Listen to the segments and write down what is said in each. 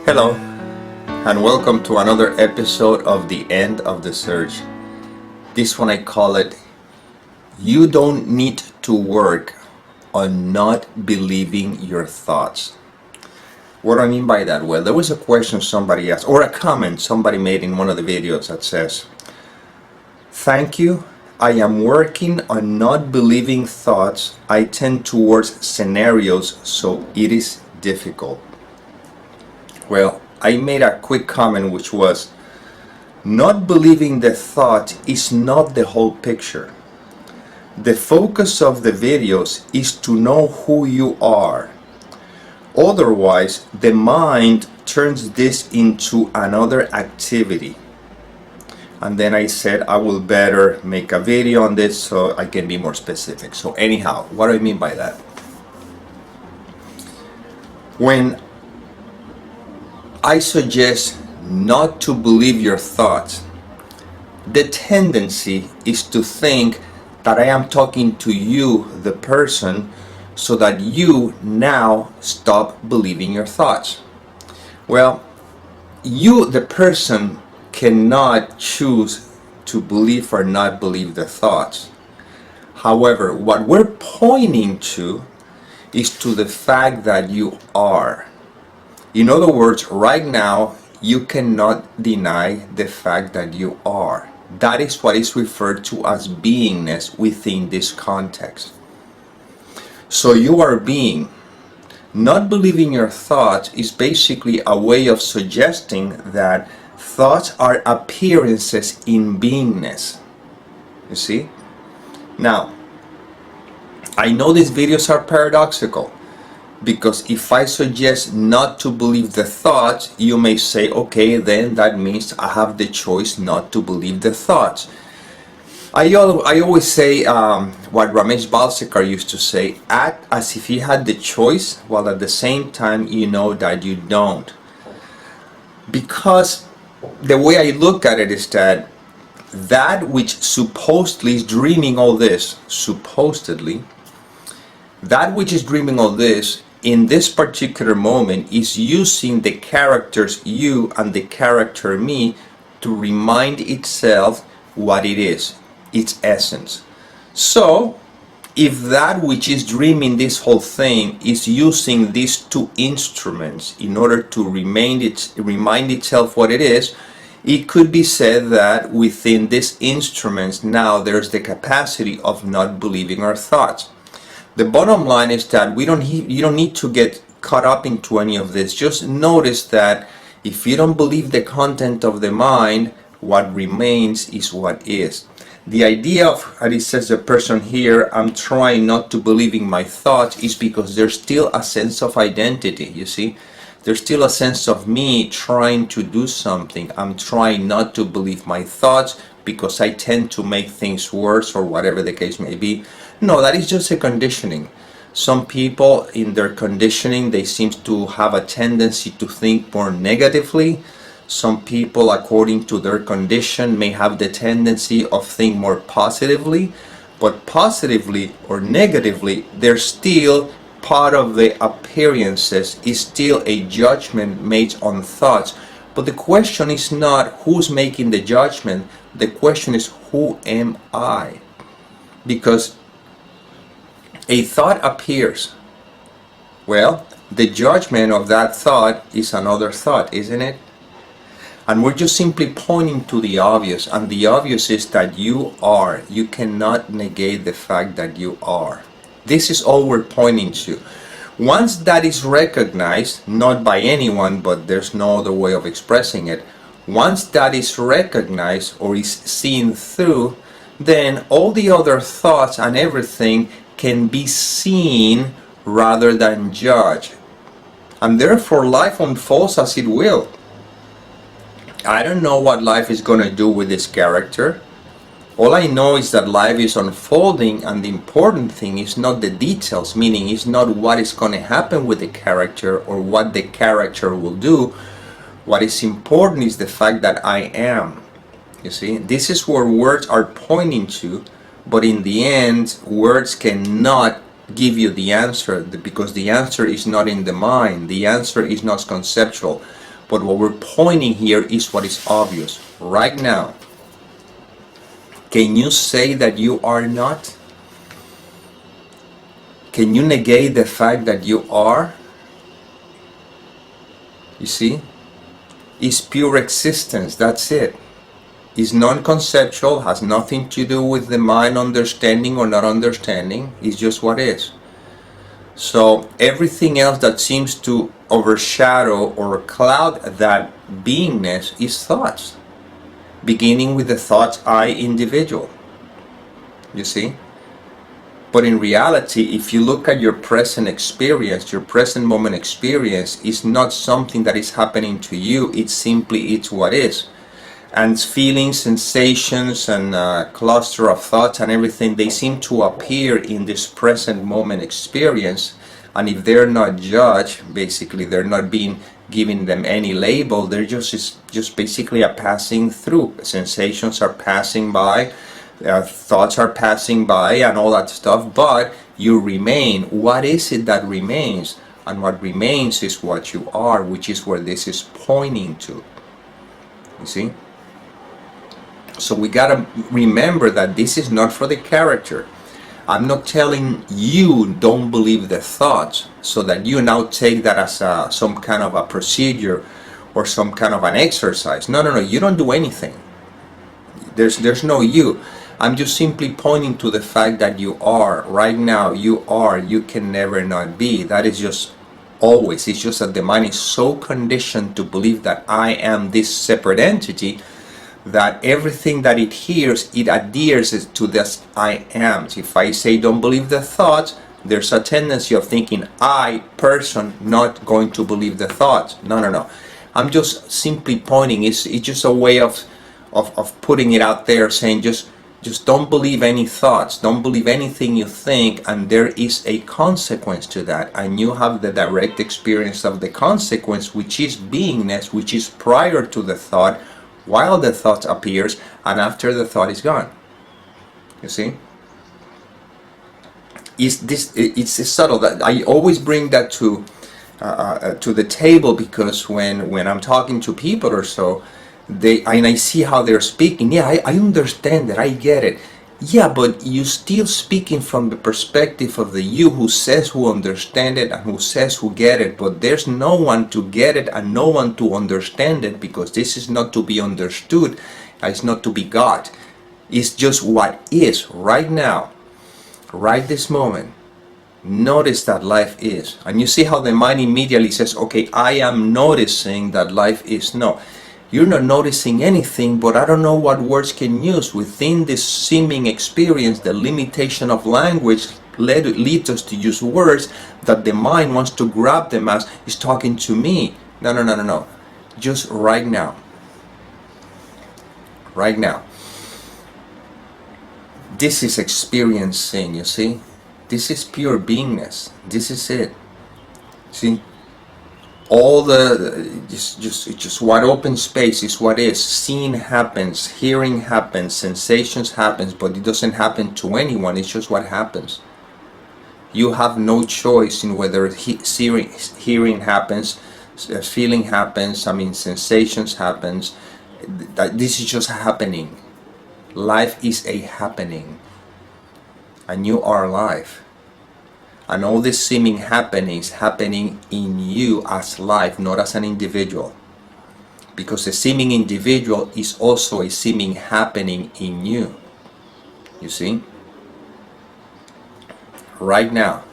Hello, and welcome to another episode of The End of the Search. This one I call it, You Don't Need to Work on Not Believing Your Thoughts. What do I mean by that? Well, there was a question somebody asked, or a comment somebody made in one of the videos that says, "Thank you. I am working on not believing thoughts. I tend towards scenarios, so it is difficult." Well, I made a quick comment which was, not believing the thought is not the whole picture. The focus of the videos is to know who you are. Otherwise, the mind turns this into another activity. And then I said I will better make a video on this so I can be more specific. So anyhow, what do I mean by that? When I suggest not to believe your thoughts, the tendency is to think that I am talking to you, the person, so that you now stop believing your thoughts. Well, you, the person, cannot choose to believe or not believe the thoughts. However, what we're pointing to is to the fact that you are. In other words, right now, you cannot deny the fact that you are. That is what is referred to as beingness within this context. So you are being. Not believing your thoughts is basically a way of suggesting that thoughts are appearances in beingness. You see? Now, I know these videos are paradoxical, because if I suggest not to believe the thoughts, you may say, okay, then that means I have the choice not to believe the thoughts. I always say what Ramesh Balsekar used to say, act as if you had the choice, while at the same time you know that you don't. Because the way I look at it is that which supposedly is dreaming all this, that which is dreaming all this, in this particular moment is using the characters you and the character me to remind itself what it is, its essence. So, if that which is dreaming this whole thing is using these two instruments in order to remind itself what it is, it could be said that within these instruments now there's the capacity of not believing our thoughts. The bottom line is that you don't need to get caught up into any of this. Just notice that if you don't believe the content of the mind, what remains is what is. The idea of, as it says the person here, I'm trying not to believe in my thoughts, is because there's still a sense of identity, you see? There's still a sense of me trying to do something. I'm trying not to believe my thoughts because I tend to make things worse, or whatever the case may be. No, that is just a conditioning. Some people in their conditioning, they seem to have a tendency to think more negatively. Some people, according to their condition, may have the tendency of think more positively. But positively or negatively, they're still part of the appearances, is still a judgment made on thoughts. But the question is not who's making the judgment. The question is, who am I? Because a thought appears. Well, the judgment of that thought is another thought, isn't it? And we're just simply pointing to the obvious, and the obvious is that you are. You cannot negate the fact that you are. This is all we're pointing to. Once that is recognized, not by anyone, but there's no other way of expressing it, once that is recognized or is seen through, then all the other thoughts and everything can be seen rather than judged. And therefore life unfolds as it will. I don't know what life is going to do with this character. All I know is that life is unfolding, and the important thing is not the details, meaning it's not what is going to happen with the character or what the character will do. What is important is the fact that I am. You see, this is where words are pointing to, but in the end, words cannot give you the answer, because the answer is not in the mind. The answer is not conceptual. But what we're pointing here is what is obvious. Right now, can you say that you are not? Can you negate the fact that you are? You see? It's pure existence, that's it. It's non-conceptual, has nothing to do with the mind understanding or not understanding. It's just what is. So everything else that seems to overshadow or cloud that beingness is thoughts. Beginning with the thoughts I individual. You see? But in reality, if you look at your present experience, your present moment experience is not something that is happening to you, it's what is. And feelings, sensations, and cluster of thoughts and everything, they seem to appear in this present moment experience. And if they're not judged, basically they're not being given them any label, they're just basically a passing through. Sensations are passing by, thoughts are passing by and all that stuff, but you remain. What is it that remains? And what remains is what you are, which is where this is pointing to. You see? So we gotta remember that this is not for the character. I'm not telling you don't believe the thoughts so that you now take that as some kind of a procedure or some kind of an exercise. No, you don't do anything. There's no you. I'm just simply pointing to the fact that you are. Right now, you are. You can never not be. That is just always. It's just that the mind is so conditioned to believe that I am this separate entity that everything that it hears, it adheres to this I am. If I say don't believe the thoughts, there's a tendency of thinking I, person, not going to believe the thoughts. No. I'm just simply pointing. It's just a way of putting it out there, saying just don't believe any thoughts, don't believe anything you think, and there is a consequence to that, and you have the direct experience of the consequence, which is beingness, which is prior to the thought, while the thought appears, and after the thought is gone. You see? It's subtle. That I always bring that to the table, because when I'm talking to people or so, I see how they're speaking. Yeah, I understand that, I get it. Yeah, but you still speaking from the perspective of the you who says who understand it and who says who get it, but there's no one to get it and no one to understand it, because this is not to be understood, it's not to be got. It's just what is right now, right this moment. Notice that life is. And you see how the mind immediately says, okay, I am noticing that life is. No. You're not noticing anything, but I don't know what words can use. Within this seeming experience, the limitation of language leads us to use words that the mind wants to grab them as is talking to me. No. Just right now. Right now. This is experiencing, you see? This is pure beingness. This is it. See? All just wide open space is what is. Seeing happens, hearing happens, sensations happens, but it doesn't happen to anyone. It's just what happens. You have no choice in whether hearing happens, feeling happens, sensations happens. This is just happening. Life is a happening, and you are life. And all these seeming happenings happening in you as life, not as an individual. Because the seeming individual is also a seeming happening in you. You see? Right now.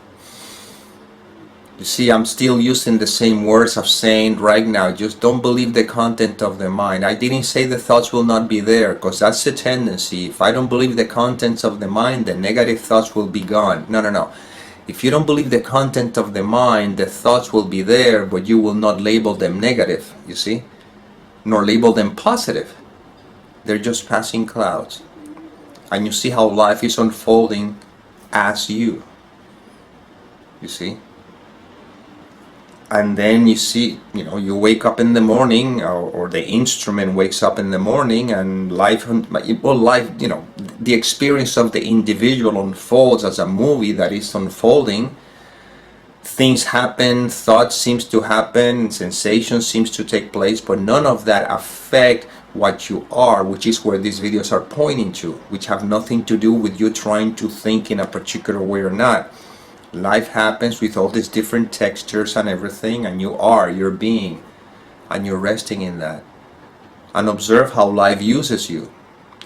You see, I'm still using the same words of saying right now, just don't believe the content of the mind. I didn't say the thoughts will not be there, because that's the tendency. If I don't believe the contents of the mind, the negative thoughts will be gone. No. If you don't believe the content of the mind, the thoughts will be there, but you will not label them negative, you see? Nor label them positive. They're just passing clouds. And you see how life is unfolding as you. You see? And then you see, you wake up in the morning, or the instrument wakes up in the morning, and life, the experience of the individual unfolds as a movie that is unfolding. things happen, thoughts seems to happen, sensations seems to take place, but none of that affect what you are, which is where these videos are pointing to, which have nothing to do with you trying to think in a particular way or not. Life happens with all these different textures and everything, and you're being, and you're resting in that. And observe how life uses you.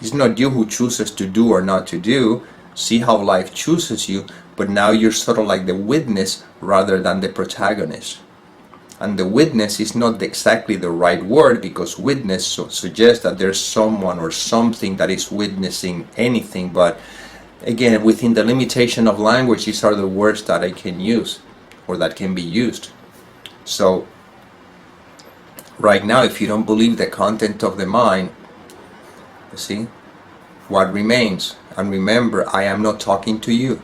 It's not you who chooses to do or not to do. See how life chooses you, but now you're sort of like the witness rather than the protagonist. And the witness is not exactly the right word, because witness suggests that there's someone or something that is witnessing anything, but again, within the limitation of language, these are the words that I can use or that can be used. So right now, if you don't believe the content of the mind, you see, what remains? And remember, I am not talking to you,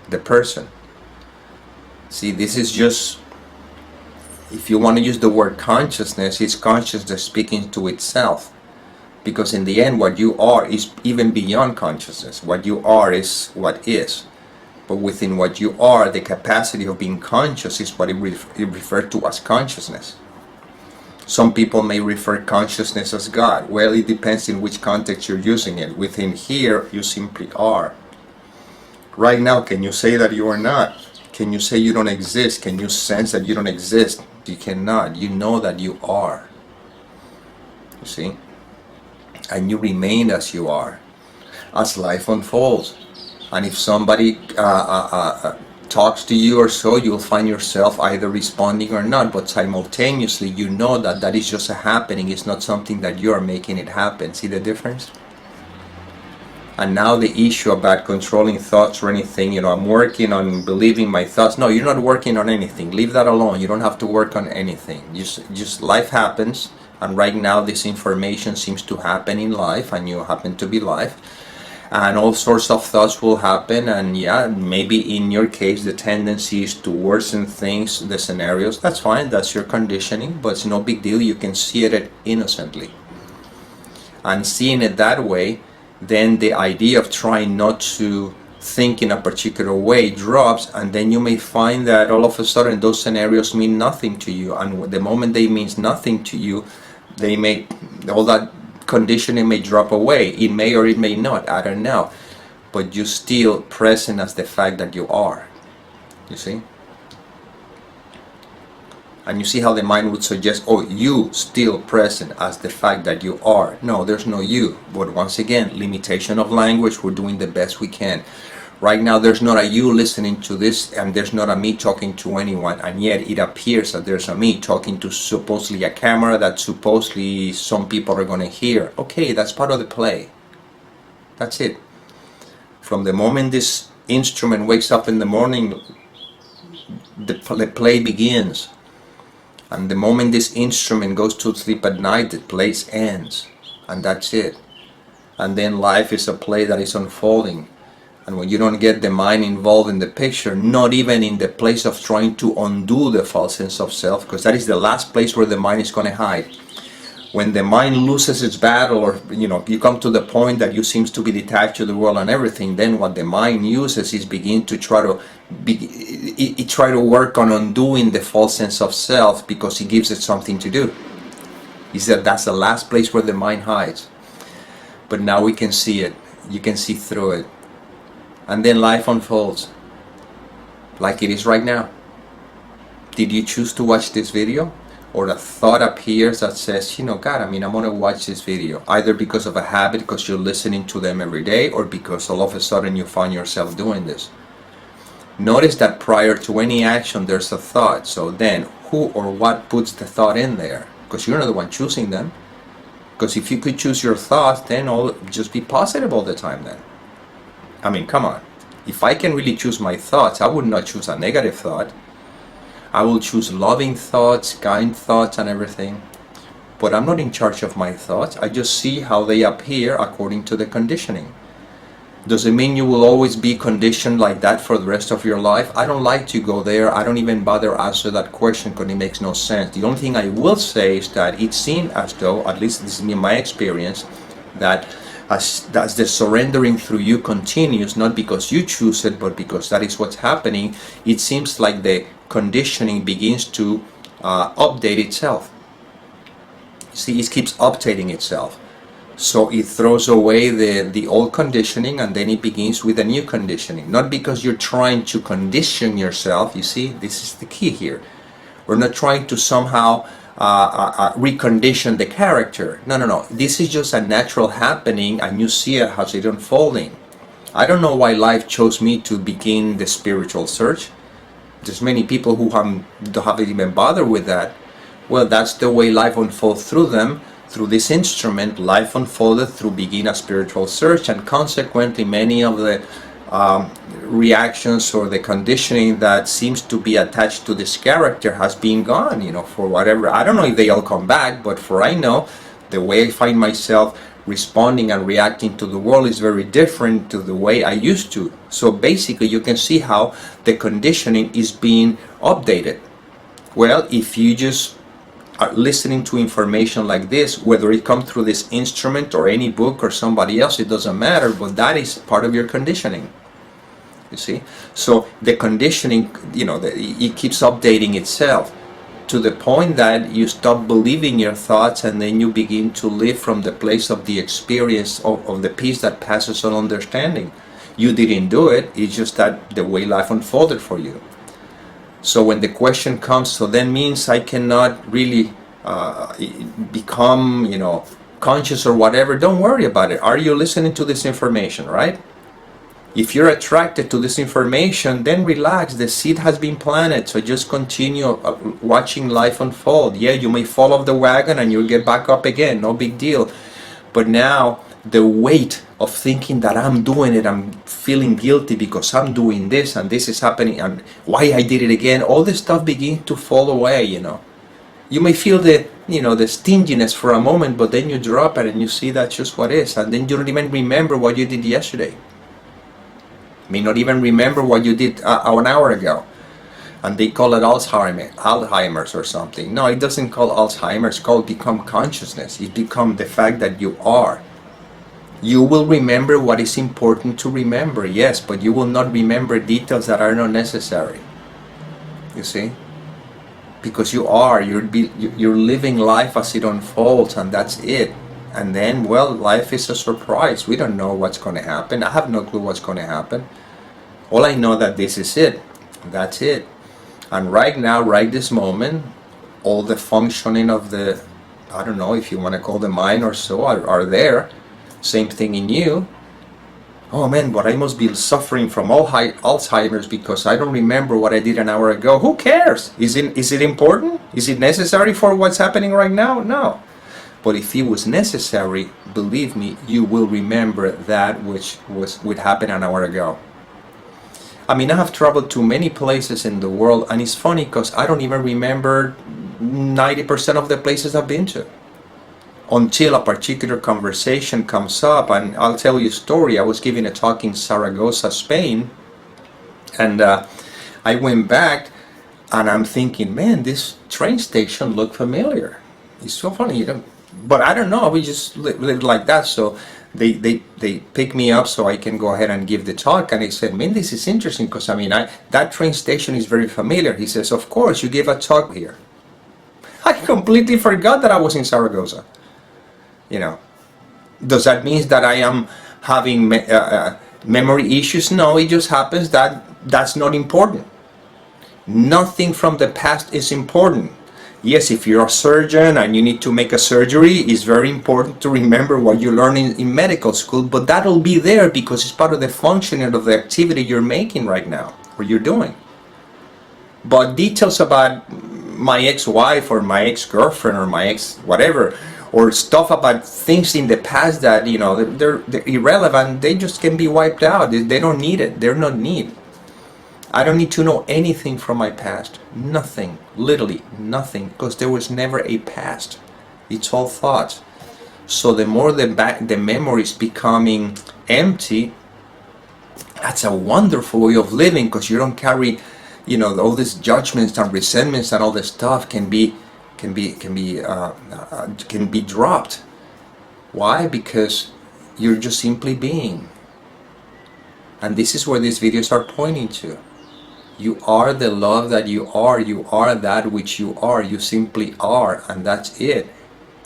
the person. See, this is just, if you want to use the word consciousness, it's consciousness speaking to itself. Because in the end, what you are is even beyond consciousness. What you are is what is. But within what you are, the capacity of being conscious is what it referred to as consciousness. Some people may refer consciousness as God. Well, it depends in which context you're using it. Within here, you simply are. Right now, can you say that you are not? Can you say you don't exist? Can you sense that you don't exist? You cannot. You know that you are. You see? And you remain as you are, as life unfolds. And if somebody talks to you or so, you'll find yourself either responding or not, but simultaneously you know that that is just a happening. It's not something that you are making it happen. See the difference? And now the issue about controlling thoughts or anything, I'm working on believing my thoughts. No, you're not working on anything. Leave that alone. You don't have to work on anything. Just life happens. And right now this information seems to happen in life, and you happen to be life. And all sorts of thoughts will happen, and yeah, maybe in your case the tendency is to worsen things, the scenarios. That's fine, that's your conditioning, but it's no big deal. You can see it innocently. And seeing it that way, then the idea of trying not to think in a particular way drops, and then you may find that all of a sudden those scenarios mean nothing to you, and the moment they mean nothing to you, all that conditioning may drop away. It may or it may not, I don't know, but you're still present as the fact that you are. You see? And you see how the mind would suggest, oh, you still present as the fact that you are. No, there's no you. But once again, limitation of language, we're doing the best we can. Right now, there's not a you listening to this, and there's not a me talking to anyone, and yet it appears that there's a me talking to supposedly a camera that supposedly some people are going to hear. Okay, that's part of the play. That's it. From the moment this instrument wakes up in the morning, the play begins. And the moment this instrument goes to sleep at night, the play ends. And that's it. And then life is a play that is unfolding. And when you don't get the mind involved in the picture, not even in the place of trying to undo the false sense of self, because that is the last place where the mind is going to hide. When the mind loses its battle, or you come to the point that you seems to be detached to the world and everything, then what the mind uses is begin to try to work on undoing the false sense of self, because it gives it something to do. He said that's the last place where the mind hides. But now we can see it. You can see through it. And then life unfolds like it is right now. Did you choose to watch this video? Or a thought appears that says, God, I'm going to watch this video. Either because of a habit, because you're listening to them every day, or because all of a sudden you find yourself doing this. Notice that prior to any action, there's a thought. So then, who or what puts the thought in there? Because you're not the one choosing them. Because if you could choose your thoughts, then just be positive all the time then. I mean, come on. If I can really choose my thoughts, I would not choose a negative thought. I will choose loving thoughts, kind thoughts, and everything. But I'm not in charge of my thoughts. I just see how they appear according to the conditioning. Does it mean you will always be conditioned like that for the rest of your life? I don't like to go there. I don't even bother answer that question because it makes no sense. The only thing I will say is that it seemed as though, at least this is my experience, that as the surrendering through you continues, not because you choose it, but because that is what's happening, it seems like the conditioning begins to update itself. See, it keeps updating itself. So it throws away the old conditioning, and then it begins with a new conditioning. Not because you're trying to condition yourself. You see, this is the key here. We're not trying to somehow recondition the character. No. This is just a natural happening, and you see it as it's unfolding. I don't know why life chose me to begin the spiritual search. There's many people who haven't even bothered with that. Well, that's the way life unfolds through them. Through this instrument, life unfolded through begin a spiritual search, and consequently many of the reactions or the conditioning that seems to be attached to this character has been gone, for whatever. I don't know if they all come back, but for I know, the way I find myself responding and reacting to the world is very different to the way I used to. So basically you can see how the conditioning is being updated. Well, if you just are listening to information like this, whether it comes through this instrument or any book or somebody else, it doesn't matter, but that is part of your conditioning. You see? So the conditioning, it keeps updating itself to the point that you stop believing your thoughts, and then you begin to live from the place of the experience of the peace that passes all understanding. You didn't do it, it's just that the way life unfolded for you. So when the question comes, so then means I cannot really become, conscious or whatever, don't worry about it. Are you listening to this information, right? If you're attracted to this information, then relax. The seed has been planted, so just continue watching life unfold. Yeah, you may fall off the wagon and you'll get back up again, no big deal. But now the weight of thinking that I'm doing it, I'm feeling guilty because I'm doing this and this is happening and why I did it again, all this stuff begins to fall away. You may feel the stinginess for a moment, but then you drop it and you see that's just what is, and then you don't even remember what you did yesterday. You may not even remember what you did an hour ago, and they call it Alzheimer's or something. No, it doesn't call Alzheimer's. It's called become consciousness. It become the fact that you are. You will remember what is important to remember, yes, but you will not remember details that are not necessary. You see? Because you're living life as it unfolds, and that's it. And then, well, life is a surprise. We don't know what's going to happen. I have no clue what's going to happen. All I know that this is it. That's it. And right now, right this moment, all the functioning of the, I don't know if you want to call the mind or so, are there. Same thing in you. Oh man, but I must be suffering from Alzheimer's because I don't remember what I did an hour ago. Who cares? Is it important? Is it necessary for what's happening right now? No. But if it was necessary, believe me, you will remember that which would happen an hour ago. I mean, I have traveled to many places in the world, and it's funny because I don't even remember 90% of the places I've been to. Until a particular conversation comes up, and I'll tell you a story. I was giving a talk in Zaragoza, Spain, and I went back, and I'm thinking, man, this train station looked familiar. It's so funny, but I don't know. We just live like that. So they pick me up so I can go ahead and give the talk, and he said, man, this is interesting because that train station is very familiar. He says, of course, you gave a talk here. I completely forgot that I was in Zaragoza. Does that mean that I am having memory issues? No, it just happens that that's not important. Nothing from the past is important. Yes, if you're a surgeon and you need to make a surgery, it's very important to remember what you learned in medical school, but that'll be there because it's part of the functioning of the activity you're making right now, or you're doing. But details about my ex-wife or my ex-girlfriend or my ex-whatever, or stuff about things in the past that, they're irrelevant, they just can be wiped out. They don't need it. They're not need. I don't need to know anything from my past. Nothing. Literally nothing. Because there was never a past. It's all thoughts. So the more the memory is becoming empty, that's a wonderful way of living because you don't carry, all these judgments and resentments and all this stuff can be dropped. Why? Because You're just simply being. And this is where these videos are pointing to. You are the love that you are. You are that which you are. You simply are, and that's it.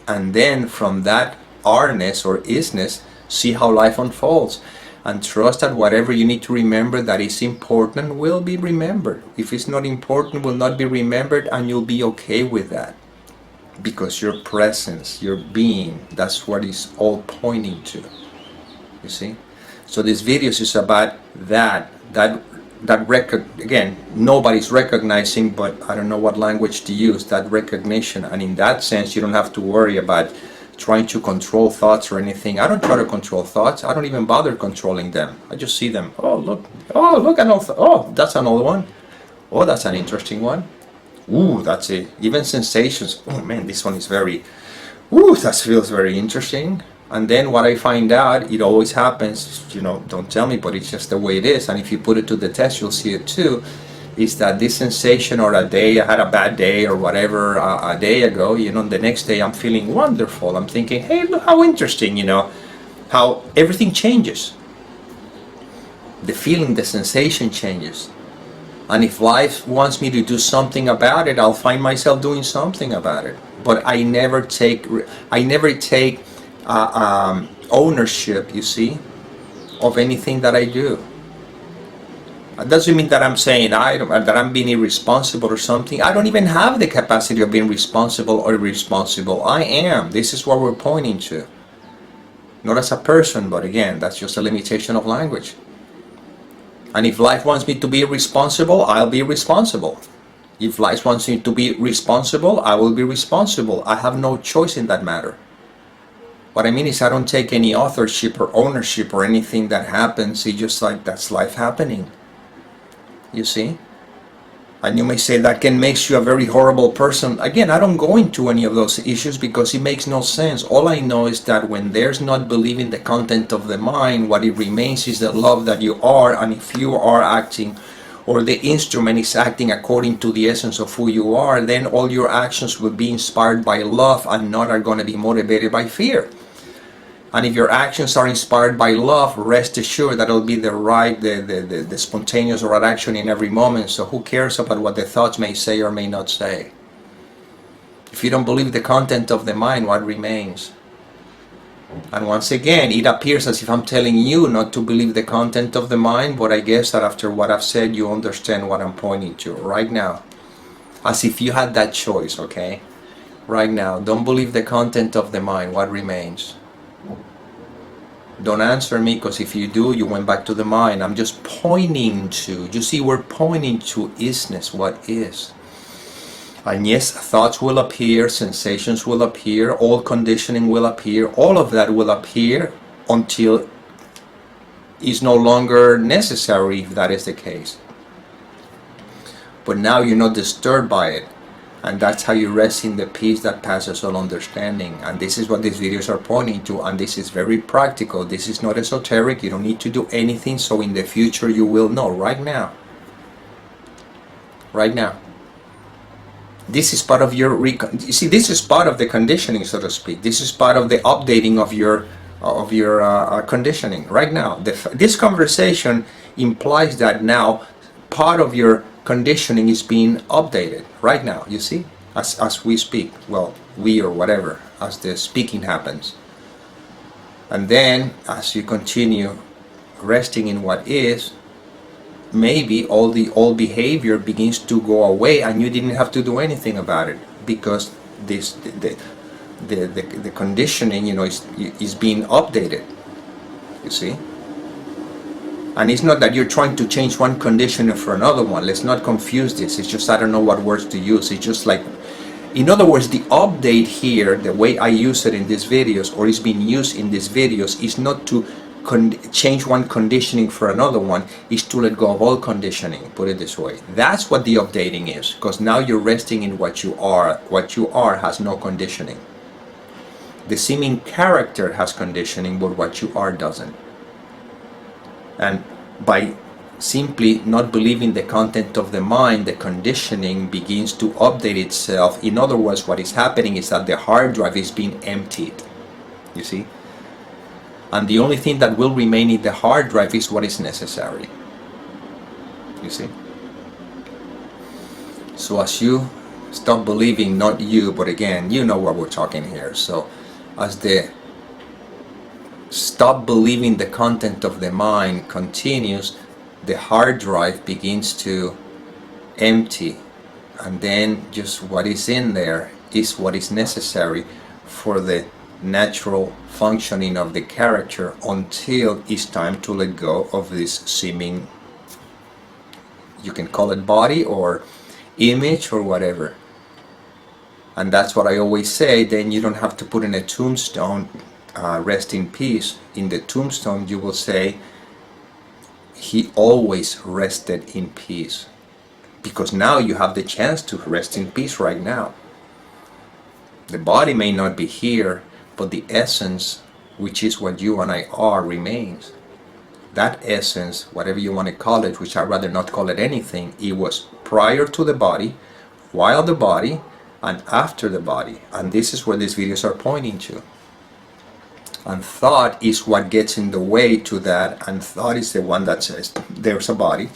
And then from that are-ness or isness, see how life unfolds. And trust that whatever you need to remember that is important will be remembered. If it's not important, will not be remembered, and you'll be okay with that. Because your presence, your being, that's what it's all pointing to. You see? So this video is about that record. Again, nobody's recognizing, but I don't know what language to use, that recognition. And in that sense, you don't have to worry about trying to control thoughts or anything. I don't try to control thoughts. I don't even bother controlling them. I just see them. Oh, look at all. Oh, that's another one. Oh, that's an interesting one. Ooh, that's it. Even sensations. Oh man, this one is very. Ooh, that feels very interesting. And then what I find out, it always happens, don't tell me, but it's just the way it is. And if you put it to the test, you'll see it too, is that this sensation, or a day, I had a bad day or whatever a day ago, the next day I'm feeling wonderful. I'm thinking, hey, look how interesting, how everything changes. The feeling, the sensation changes. And if life wants me to do something about it, I'll find myself doing something about it. But I never take ownership, you see, of anything that I do. That doesn't mean that I'm saying that I'm being irresponsible or something. I don't even have the capacity of being responsible or irresponsible. I am. This is what we're pointing to. Not as a person, but again, that's just a limitation of language. And if life wants me to be responsible, I'll be responsible. If life wants me to be responsible, I will be responsible. I have no choice in that matter. What I mean is I don't take any authorship or ownership or anything that happens. It's just like, that's life happening. You see? And you may say that can make you a very horrible person. Again, I don't go into any of those issues because it makes no sense. All I know is that when there's not believing the content of the mind, what it remains is the love that you are. And if you are acting, or the instrument is acting according to the essence of who you are, then all your actions will be inspired by love and not are going to be motivated by fear. And if your actions are inspired by love, rest assured that it'll be the spontaneous right action in every moment. So who cares about what the thoughts may say or may not say? If you don't believe the content of the mind, what remains? And once again, it appears as if I'm telling you not to believe the content of the mind, but I guess that after what I've said, you understand what I'm pointing to right now. As if you had that choice, okay? Right now, don't believe the content of the mind, what remains? Don't answer me, because if you do, you went back to the mind. I'm just pointing to, you see, we're pointing to isness, what is. And yes, thoughts will appear, sensations will appear, all conditioning will appear, all of that will appear until it's no longer necessary, if that is the case. But now you're not disturbed by it. And that's how you rest in the peace that passes all understanding. And this is what these videos are pointing to. And this is very practical. This is not esoteric. You don't need to do anything. So in the future you will know right now. Right now. This is part of your, you see, this is part of the conditioning, so to speak. This is part of the updating of your conditioning right now. This conversation implies that now part of your conditioning is being updated right now, you see, as we speak. Well, we or whatever, as the speaking happens. And then as you continue resting in what is, maybe all the old behavior begins to go away and you didn't have to do anything about it, because the conditioning, is being updated, you see. And it's not that you're trying to change one conditioner for another one. Let's not confuse this. It's just I don't know what words to use. It's just like, in other words, the update here, the way I use it in these videos, or is being used in these videos, is not to change one conditioning for another one, is to let go of all conditioning, put it this way. That's what the updating is, because now you're resting in what you are. What you are has no conditioning. The seeming character has conditioning, but what you are doesn't. And by simply not believing the content of the mind, the conditioning begins to update itself. In other words, what is happening is that the hard drive is being emptied, you see. And the only thing that will remain in the hard drive is what is necessary. You see? So as you stop believing, not you, but again, you know what we're talking here. So as the stop believing the content of the mind continues, the hard drive begins to empty, and then just what is in there is what is necessary for the natural functioning of the character until it's time to let go of this seeming, you can call it body or image or whatever. And that's what I always say. Then you don't have to put in a tombstone, rest in peace. In the tombstone you will say, he always rested in peace. Because now you have the chance to rest in peace right now. The body may not be here, but the essence, which is what you and I are, remains. That essence, whatever you want to call it, which I'd rather not call it anything, it was prior to the body, while the body, and after the body. And this is where these videos are pointing to. And thought is what gets in the way to that, and thought is the one that says there's a body,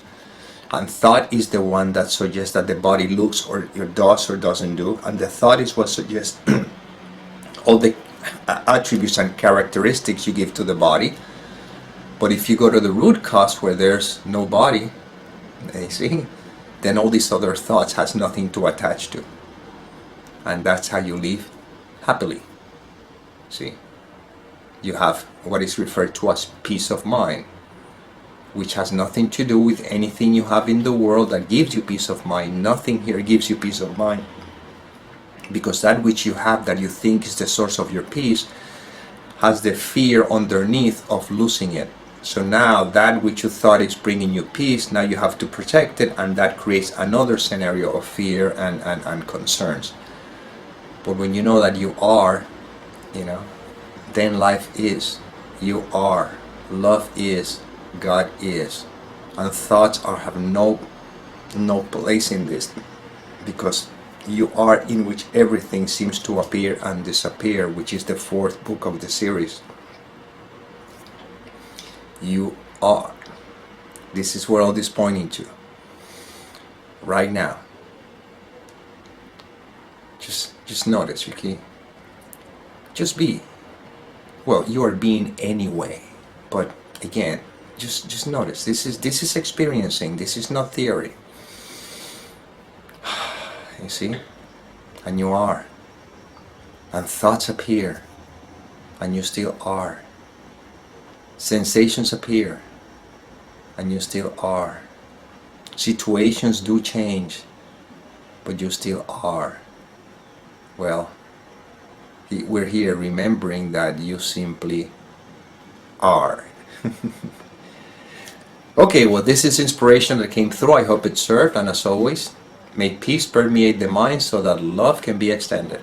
and thought is the one that suggests that the body looks or does or doesn't do, and the thought is what suggests all the attributes and characteristics you give to the body. But if you go to the root cause where there's no body, you see, then all these other thoughts has nothing to attach to, and that's how you live happily. See, you have what is referred to as peace of mind, which has nothing to do with anything you have in the world that gives you peace of mind. Nothing here gives you peace of mind, because that which you have that you think is the source of your peace has the fear underneath of losing it. So now that which you thought is bringing you peace, now you have to protect it, and that creates another scenario of fear and concerns. But when you know that you are, you know, then life is, you are, love is, God is, and thoughts have no place in this, because you are, in which everything seems to appear and disappear, which is the fourth book of the series. You are. This is where all this is pointing to right now. Just notice, Ricky. Just be. Well, you are being anyway, but again, just notice, this is experiencing, this is not theory. You see? And you are. And thoughts appear, and you still are. Sensations appear, and you still are. Situations do change, but you still are. Well, we're here remembering that you simply are. Okay, well, this is inspiration that came through. I hope it served, and as always, may peace permeate the mind so that love can be extended.